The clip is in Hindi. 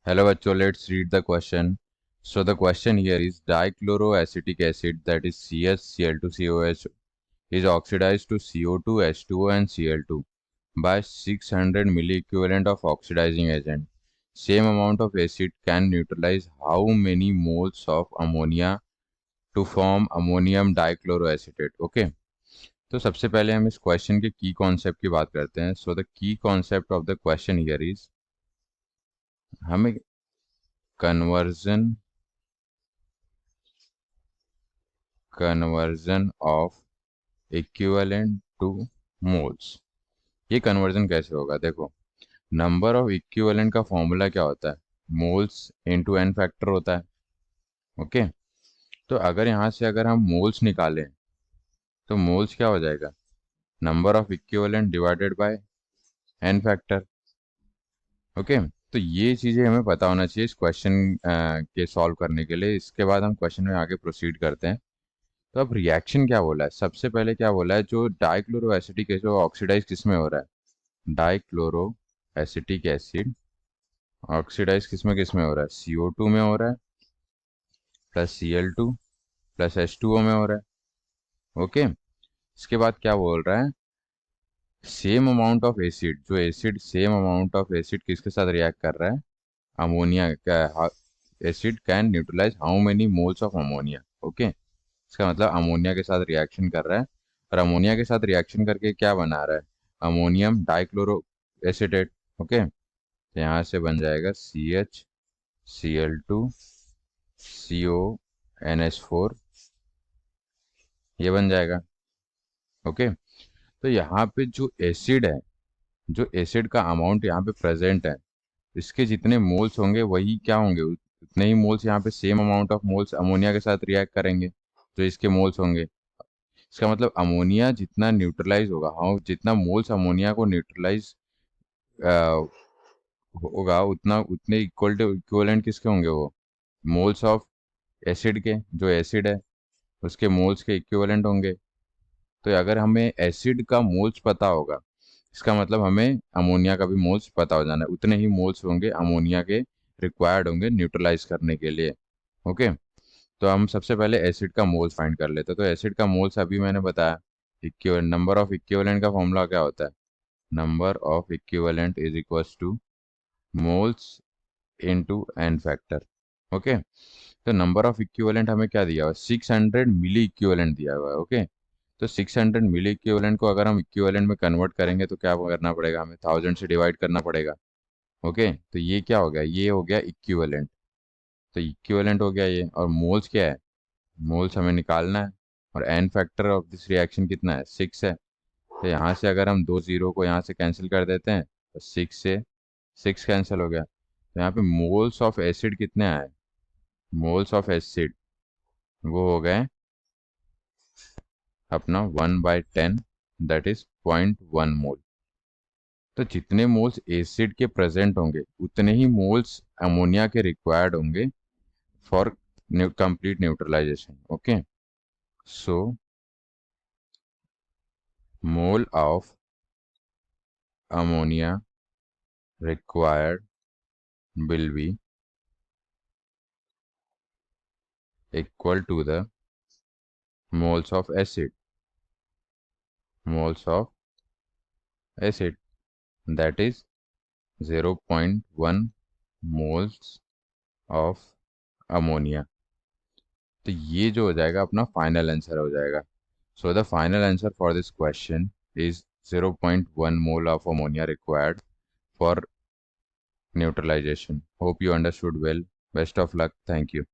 Hello bachcho, let's read the question. So the question here is dichloroacetic acid, that is CaCl2COH, is oxidized to CO2, H2O and Cl2 by 600 milliequivalent of oxidizing agent. Same amount of acid can neutralize how many moles of ammonia to form ammonium dichloroacetate? Okay, तो सबसे पहले हम इस क्वेश्चन के की कॉन्सेप्ट की बात करते हैं. So the key concept of the question here is हमें conversion of equivalent to moles. ये कन्वर्जन कैसे होगा? देखो, नंबर ऑफ इक्विवेलेंट का फॉर्मूला क्या होता है? मोल्स इनटू एन फैक्टर होता है. ओके, तो अगर यहाँ से अगर हम मोल्स निकालें तो मोल्स क्या हो जाएगा? Number of equivalent divided by N factor. Okay, तो ये चीज़ें हमें पता होना चाहिए इस क्वेश्चन के सॉल्व करने के लिए. इसके बाद हम क्वेश्चन में आगे प्रोसीड करते हैं. तो अब रिएक्शन क्या बोला है? सबसे पहले क्या बोला है? जो डाइक्लोरो एसिटिक एसिड ऑक्सीडाइज किस में हो रहा है? डाइक्लोरो एसिटिक एसिड ऑक्सीडाइज किस में हो रहा है? CO2 में हो रहा है प्लस Cl2 प्लस H2O में हो रहा है. ओके, इसके बाद क्या बोल रहा है? सेम अमाउंट ऑफ एसिड, जो acid same amount of acid किसके साथ रिएक्ट कर रहा है? अमोनिया का. Acid can neutralise how many moles of ammonia. Okay, इसका मतलब अमोनिया के साथ रिएक्शन कर रहा है और अमोनिया के साथ रिएक्शन करके क्या बना रहा है? Ammonium dichloro acetate. ओके, तो यहाँ से बन जाएगा CH CL2CONH4, ये बन जाएगा. ओके, तो यहाँ पे जो एसिड है, जो एसिड का अमाउंट यहाँ पे प्रेजेंट है, इसके जितने मोल्स होंगे वही क्या होंगे? उतने ही मोल्स यहाँ पे same amount of moles ammonia के साथ रिएक्ट करेंगे जो इसके मोल्स होंगे. इसका मतलब अमोनिया जितना न्यूट्रलाइज होगा, हाँ, जितना मोल्स अमोनिया को न्यूट्रलाइज होगा उतना उतने इक्वल टू इक्विवेलेंट किसके होंगे? वो मोल्स ऑफ एसिड के, जो एसिड है उसके मोल्स के इक्विवेलेंट होंगे. तो अगर हमें एसिड का मोल्स पता होगा, इसका मतलब हमें अमोनिया का भी मोल्स पता हो जाना है. उतने ही मोल्स होंगे अमोनिया के रिक्वायर्ड होंगे न्यूट्रलाइज करने के लिए. ओके, तो हम सबसे पहले एसिड का मोल्स फाइंड कर लेते हैं. तो एसिड का मोल्स अभी मैंने बताया, इक्विवेलेंट, नंबर ऑफ इक्विवेलेंट का फॉर्मूला क्या होता है? Number of equivalent is equals to moles into N factor. Okay, तो नंबर ऑफ इक्विवेलेंट हमें क्या दिया हुआ है? 600 मिली इक्विवेलेंट दिया हुआ है. ओके, तो 600 मिली इक्विवेलेंट को अगर हम इक्विवेलेंट में कन्वर्ट करेंगे तो क्या करना पड़ेगा? हमें 1000 से डिवाइड करना पड़ेगा. ओके, तो ये क्या हो गया? ये हो गया इक्विवेलेंट. तो इक्विवेलेंट हो गया ये. और मोल्स क्या है? मोल्स हमें निकालना है. और N factor of this reaction कितना है? 6 है. तो यहाँ से अगर हम दो जीरो को यहाँ से कैंसिल कर देते हैं तो 6 से 6 कैंसिल हो गया. तो यहाँ पे मोल्स ऑफ एसिड कितने आए? मोल्स ऑफ एसिड वो हो गए अपना 1/10, दैट इज 0.1 मोल. तो जितने मोल्स एसिड के प्रेजेंट होंगे उतने ही मोल्स अमोनिया के रिक्वायर्ड होंगे for complete neutralisation. Okay, so mole of ammonia required will be equal to the moles of acid, that is 0.1 moles of ammonia. तो ये जो हो जाएगा अपना फाइनल आंसर हो जाएगा. So the final answer for this question is 0.1 mole of ammonia required for neutralization. Hope you understood well. Best of luck. Thank you.